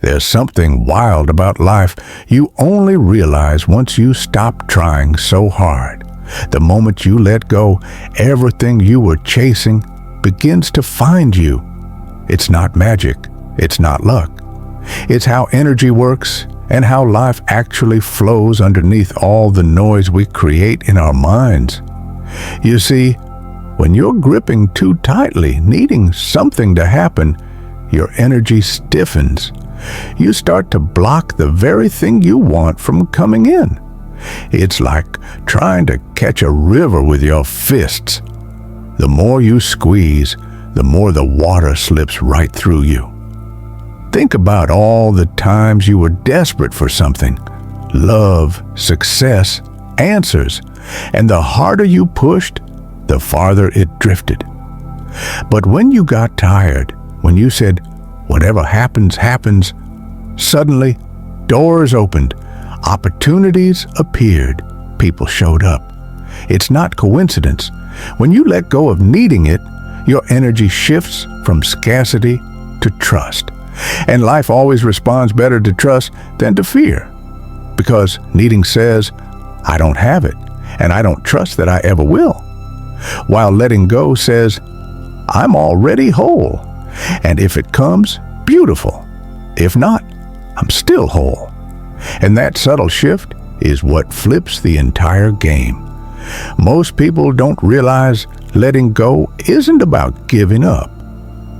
There's something wild about life you only realize once you stop trying so hard. The moment you let go, everything you were chasing begins to find you. It's not magic. It's not luck. It's how energy works and how life actually flows underneath all the noise we create in our minds. You see, when you're gripping too tightly, needing something to happen, your energy stiffens. You start to block the very thing you want from coming in. It's like trying to catch a river with your fists. The more you squeeze, the more the water slips right through you. Think about all the times you were desperate for something: love, success, answers. And the harder you pushed, the farther it drifted. But when you got tired, when you said, "Whatever happens, happens," suddenly doors opened, opportunities appeared, people showed up. It's not coincidence. When you let go of needing it, your energy shifts from scarcity to trust. And life always responds better to trust than to fear. Because needing says, "I don't have it, and I don't trust that I ever will." While letting go says, "I'm already whole. And if it comes, beautiful. If not, I'm still whole." And that subtle shift is what flips the entire game. Most people don't realize letting go isn't about giving up.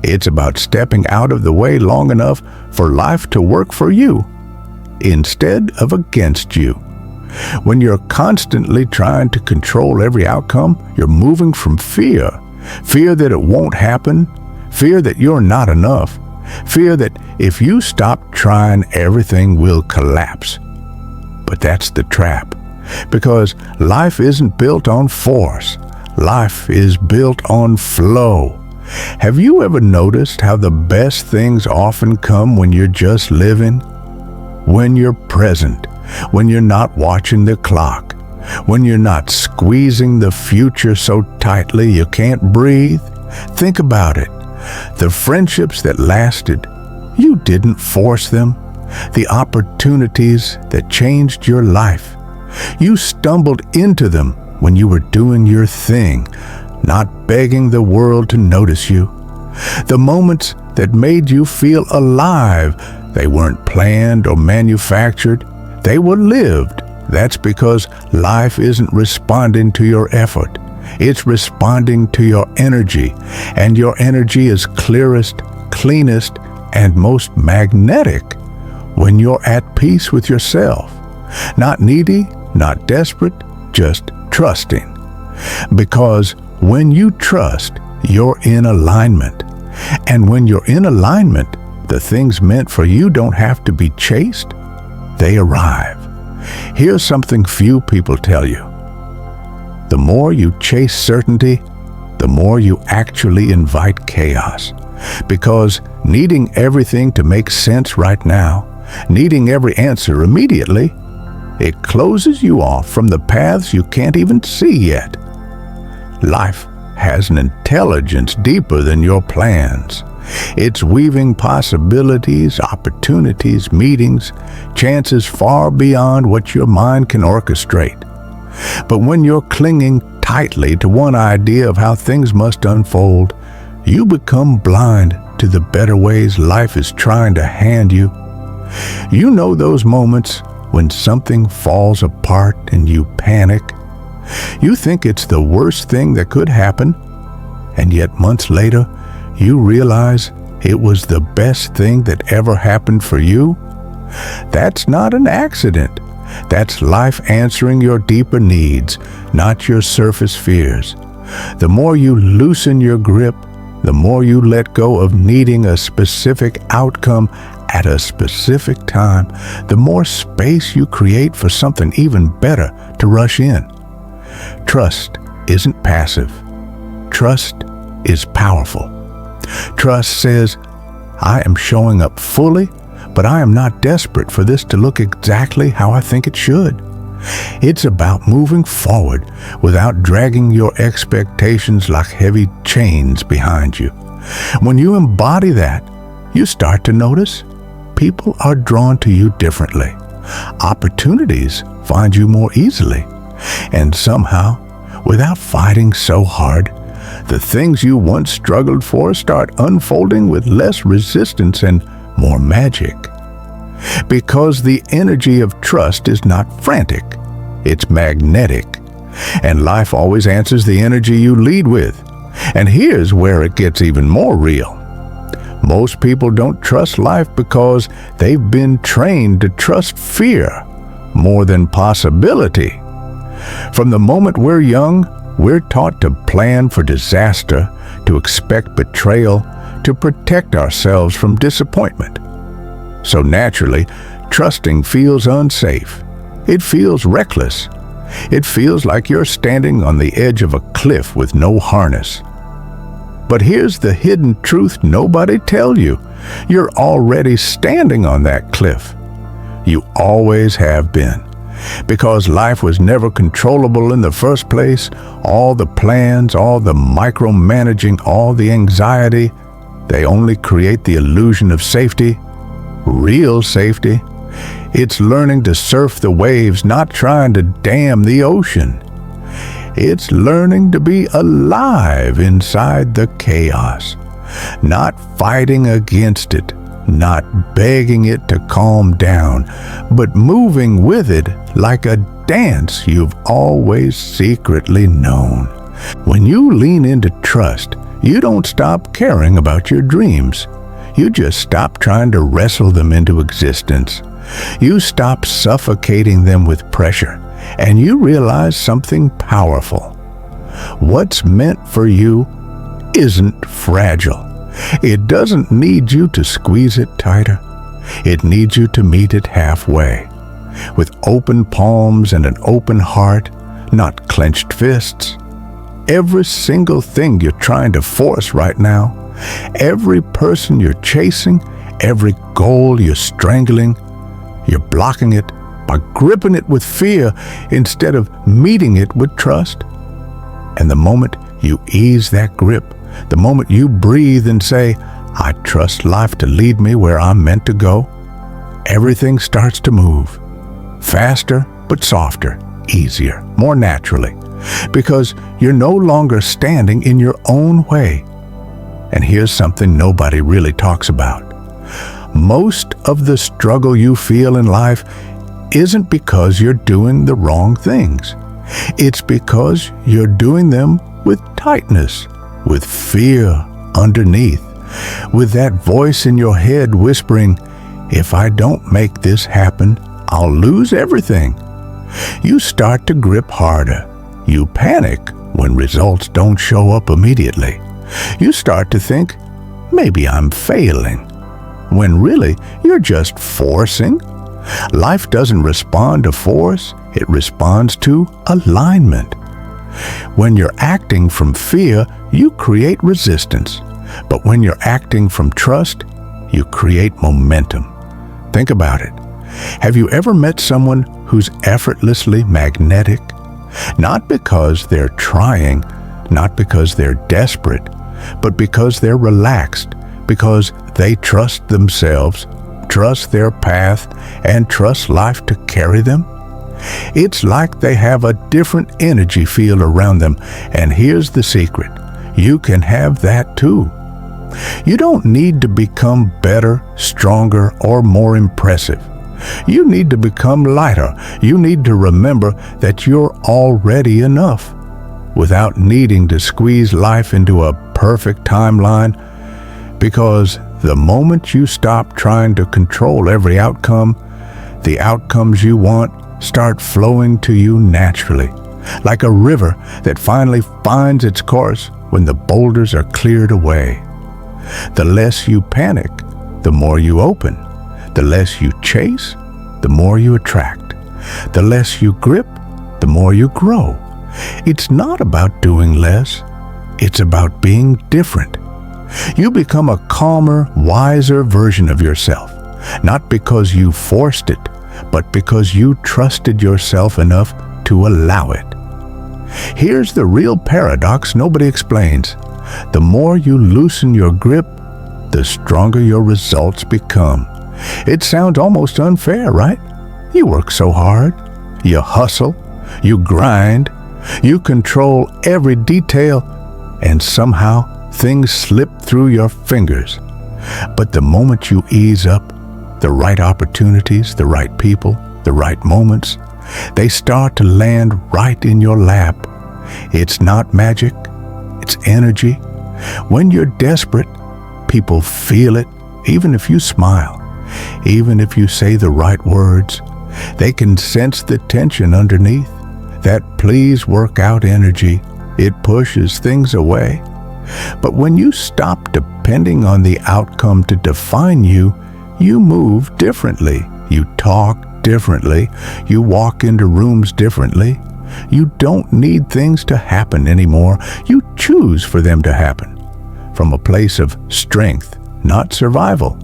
It's about stepping out of the way long enough for life to work for you, instead of against you. When you're constantly trying to control every outcome, you're moving from fear. Fear that it won't happen, fear that you're not enough, fear that if you stop trying, everything will collapse. But that's the trap, because life isn't built on force. Life is built on flow. Have you ever noticed how the best things often come when you're just living? When you're present, when you're not watching the clock, when you're not squeezing the future so tightly you can't breathe? Think about it. The friendships that lasted, you didn't force them. The opportunities that changed your life, you stumbled into them when you were doing your thing, not begging the world to notice you. The moments that made you feel alive, they weren't planned or manufactured. They were lived. That's because life isn't responding to your effort. It's responding to your energy. And your energy is clearest, cleanest, and most magnetic when you're at peace with yourself. Not needy, not desperate, just trusting. Because when you trust, you're in alignment. And when you're in alignment, the things meant for you don't have to be chased. They arrive. Here's something few people tell you. The more you chase certainty, the more you actually invite chaos. Because needing everything to make sense right now, needing every answer immediately, it closes you off from the paths you can't even see yet. Life has an intelligence deeper than your plans. It's weaving possibilities, opportunities, meetings, chances far beyond what your mind can orchestrate. But when you're clinging tightly to one idea of how things must unfold, you become blind to the better ways life is trying to hand you. You know those moments when something falls apart and you panic. You think it's the worst thing that could happen, and yet months later, you realize it was the best thing that ever happened for you. That's not an accident. That's life answering your deeper needs, not your surface fears. The more you loosen your grip, the more you let go of needing a specific outcome at a specific time, the more space you create for something even better to rush in. Trust isn't passive. Trust is powerful. Trust says, I am showing up fully, but I am not desperate for this to look exactly how I think it should. It's about moving forward without dragging your expectations like heavy chains behind you. When you embody that, you start to notice People are drawn to you differently. Opportunities find you more easily. And somehow, without fighting so hard, the things you once struggled for start unfolding with less resistance and more magic. Because the energy of trust is not frantic, it's magnetic. And life always answers the energy you lead with. And here's where it gets even more real. Most people don't trust life because they've been trained to trust fear more than possibility. From the moment we're young, we're taught to plan for disaster, to expect betrayal, to protect ourselves from disappointment. So naturally, trusting feels unsafe. It feels reckless. It feels like you're standing on the edge of a cliff with no harness. But here's the hidden truth nobody tells you. You're already standing on that cliff. You always have been. Because life was never controllable in the first place, all the plans, all the micromanaging, all the anxiety, they only create the illusion of safety. Real safety. It's learning to surf the waves, not trying to dam the ocean. It's learning to be alive inside the chaos, not fighting against it, not begging it to calm down, but moving with it like a dance you've always secretly known. When you lean into trust, you don't stop caring about your dreams. You just stop trying to wrestle them into existence. You stop suffocating them with pressure, and you realize something powerful. What's meant for you isn't fragile. It doesn't need you to squeeze it tighter. It needs you to meet it halfway, with open palms and an open heart, not clenched fists. Every single thing you're trying to force right now, every person you're chasing, every goal you're strangling, you're blocking it by gripping it with fear instead of meeting it with trust. And the moment you ease that grip, the moment you breathe and say, I trust life to lead me where I'm meant to go, everything starts to move. Faster, but softer, easier, more naturally. Because you're no longer standing in your own way. And here's something nobody really talks about. Most of the struggle you feel in life isn't because you're doing the wrong things. It's because you're doing them with tightness, with fear underneath, with that voice in your head whispering, if I don't make this happen, I'll lose everything. You start to grip harder. You panic when results don't show up immediately. You start to think, maybe I'm failing, when really you're just forcing. Life doesn't respond to force, it responds to alignment. When you're acting from fear, you create resistance. But when you're acting from trust, you create momentum. Think about it. Have you ever met someone who's effortlessly magnetic? Not because they're trying, not because they're desperate, but because they're relaxed, because they trust themselves, trust their path, and trust life to carry them? It's like they have a different energy field around them, and here's the secret. You can have that too. You don't need to become better, stronger, or more impressive. You need to become lighter. You need to remember that you're already enough, without needing to squeeze life into a perfect timeline, because the moment you stop trying to control every outcome, the outcomes you want start flowing to you naturally, like a river that finally finds its course when the boulders are cleared away. The less you panic, the more you open. The less you chase, the more you attract. The less you grip, the more you grow. It's not about doing less. It's about being different. You become a calmer, wiser version of yourself, not because you forced it, but because you trusted yourself enough to allow it. Here's the real paradox nobody explains. The more you loosen your grip, the stronger your results become. It sounds almost unfair, right? You work so hard, you hustle, you grind, you control every detail, and somehow things slip through your fingers. But the moment you ease up, the right opportunities, the right people, the right moments, they start to land right in your lap. It's not magic, it's energy. When you're desperate, people feel it, even if you smile, even if you say the right words. They can sense the tension underneath, that please work out energy. It pushes things away. But when you stop depending on the outcome to define you, you move differently. You talk differently. You walk into rooms differently. You don't need things to happen anymore. You choose for them to happen from a place of strength, not survival.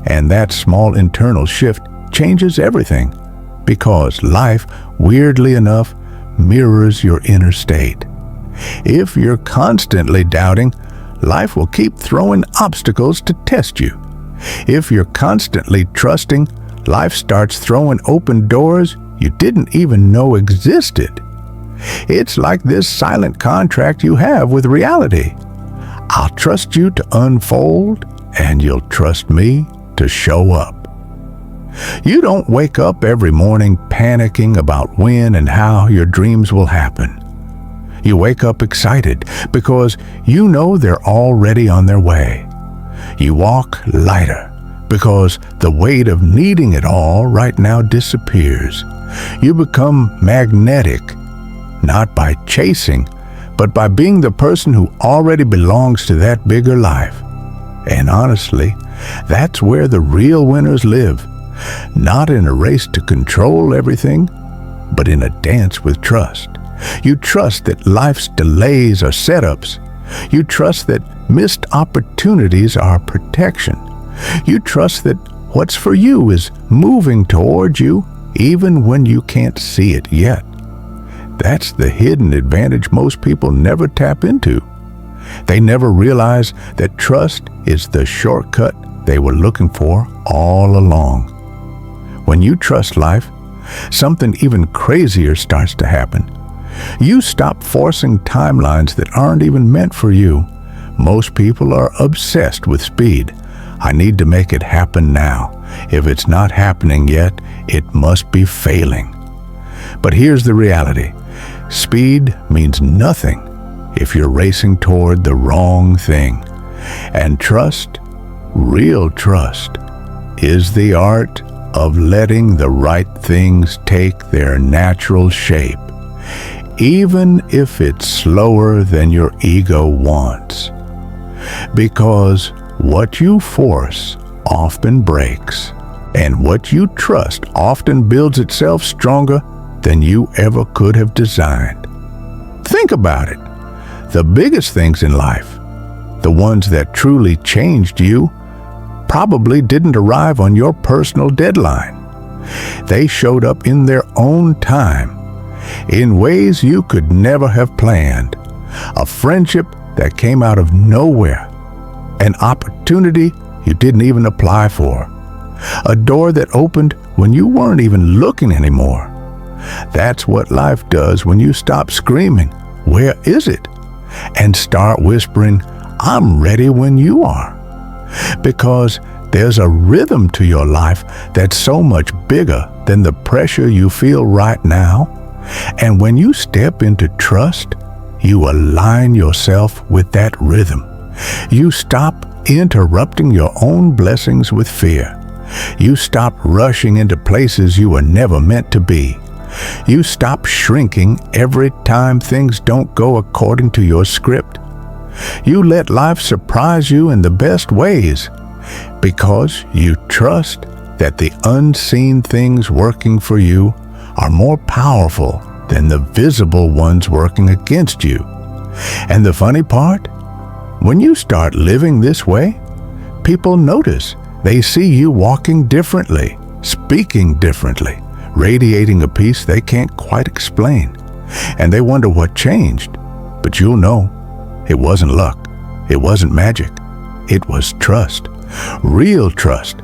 And that small internal shift changes everything, because life, weirdly enough, mirrors your inner state. If you're constantly doubting, life will keep throwing obstacles to test you. If you're constantly trusting, life starts throwing open doors you didn't even know existed. It's like this silent contract you have with reality. I'll trust you to unfold, and you'll trust me to show up. You don't wake up every morning panicking about when and how your dreams will happen. You wake up excited because you know they're already on their way. You walk lighter because the weight of needing it all right now disappears. You become magnetic, not by chasing, but by being the person who already belongs to that bigger life. And honestly, that's where the real winners live. Not in a race to control everything, but in a dance with trust. You trust that life's delays are setups. You trust that missed opportunities are protection. You trust that what's for you is moving toward you, even when you can't see it yet. That's the hidden advantage most people never tap into. They never realize that trust is the shortcut they were looking for all along. When you trust life, something even crazier starts to happen. You stop forcing timelines that aren't even meant for you. Most people are obsessed with speed. I need to make it happen now. If it's not happening yet, it must be failing. But here's the reality. Speed means nothing if you're racing toward the wrong thing. And trust, real trust, is the art of letting the right things take their natural shape, even if it's slower than your ego wants. Because what you force often breaks, and what you trust often builds itself stronger than you ever could have designed. Think about it. The biggest things in life, the ones that truly changed you, probably didn't arrive on your personal deadline. They showed up in their own time, in ways you could never have planned. A friendship that came out of nowhere, an opportunity you didn't even apply for, a door that opened when you weren't even looking anymore. That's what life does when you stop screaming, "Where is it?" and start whispering, "I'm ready when you are." Because there's a rhythm to your life that's so much bigger than the pressure you feel right now. And when you step into trust, you align yourself with that rhythm. You stop interrupting your own blessings with fear. You stop rushing into places you were never meant to be. You stop shrinking every time things don't go according to your script. You let life surprise you in the best ways, because you trust that the unseen things working for you are more powerful than the visible ones working against you. And the funny part? When you start living this way, people notice. They see you walking differently, speaking differently, radiating a peace they can't quite explain. And they wonder what changed. But you'll know. It wasn't luck. It wasn't magic. It was trust. Real trust.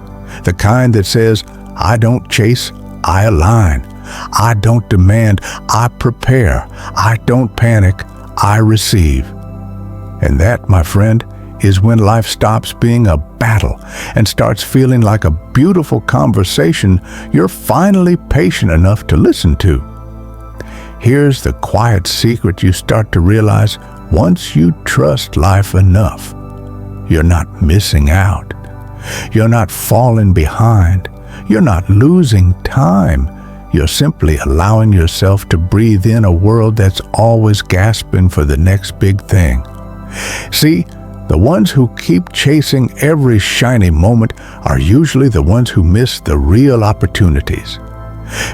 The kind that says, I don't chase, I align. I don't demand, I prepare. I don't panic, I receive. And that, my friend, is when life stops being a battle and starts feeling like a beautiful conversation you're finally patient enough to listen to. Here's the quiet secret you start to realize once you trust life enough. You're not missing out. You're not falling behind. You're not losing time. You're simply allowing yourself to breathe in a world that's always gasping for the next big thing. See, the ones who keep chasing every shiny moment are usually the ones who miss the real opportunities.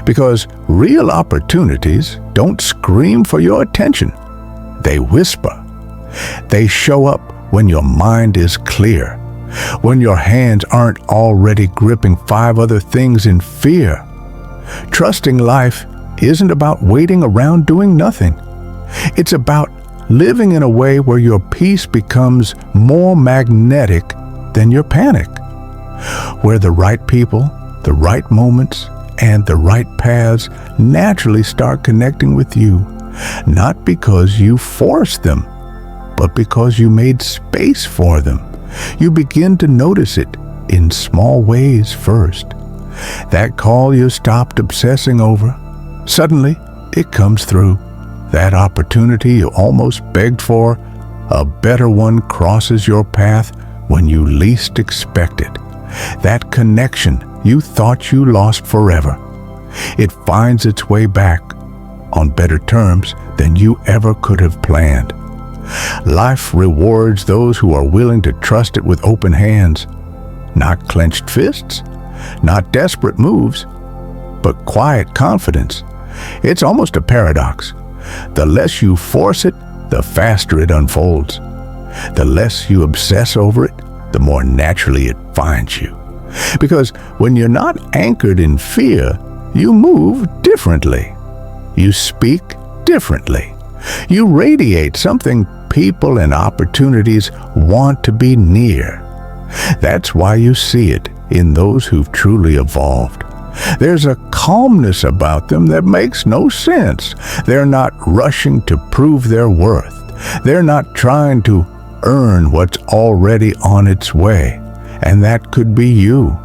Because real opportunities don't scream for your attention. They whisper. They show up when your mind is clear, when your hands aren't already gripping 5 other things in fear. Trusting life isn't about waiting around doing nothing. It's about living in a way where your peace becomes more magnetic than your panic, where the right people, the right moments, and the right paths naturally start connecting with you, not because you forced them, but because you made space for them. You begin to notice it in small ways first. That call you stopped obsessing over, suddenly it comes through. That opportunity you almost begged for, a better one crosses your path when you least expect it. That connection you thought you lost forever, it finds its way back on better terms than you ever could have planned. Life rewards those who are willing to trust it with open hands, not clenched fists, not desperate moves, but quiet confidence. It's almost a paradox. The less you force it, the faster it unfolds. The less you obsess over it, the more naturally it finds you. Because when you're not anchored in fear, you move differently. You speak differently. You radiate something people and opportunities want to be near. That's why you see it in those who've truly evolved. There's a calmness about them that makes no sense. They're not rushing to prove their worth. They're not trying to earn what's already on its way. And that could be you.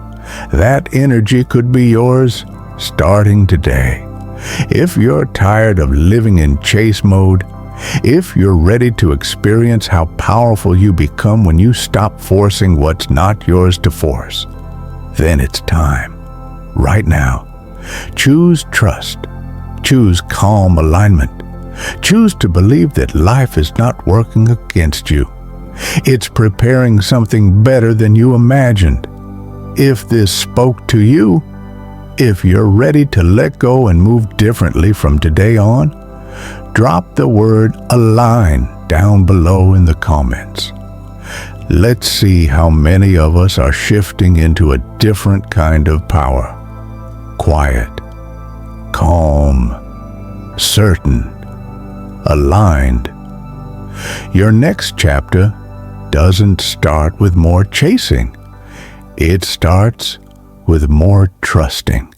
That energy could be yours starting today. If you're tired of living in chase mode, if you're ready to experience how powerful you become when you stop forcing what's not yours to force, then it's time. Right now, choose trust. Choose calm alignment. Choose to believe that life is not working against you. It's preparing something better than you imagined. If this spoke to you, if you're ready to let go and move differently from today on, drop the word align down below in the comments. Let's see how many of us are shifting into a different kind of power. Quiet, calm, certain, aligned. Your next chapter doesn't start with more chasing. It starts with more trusting.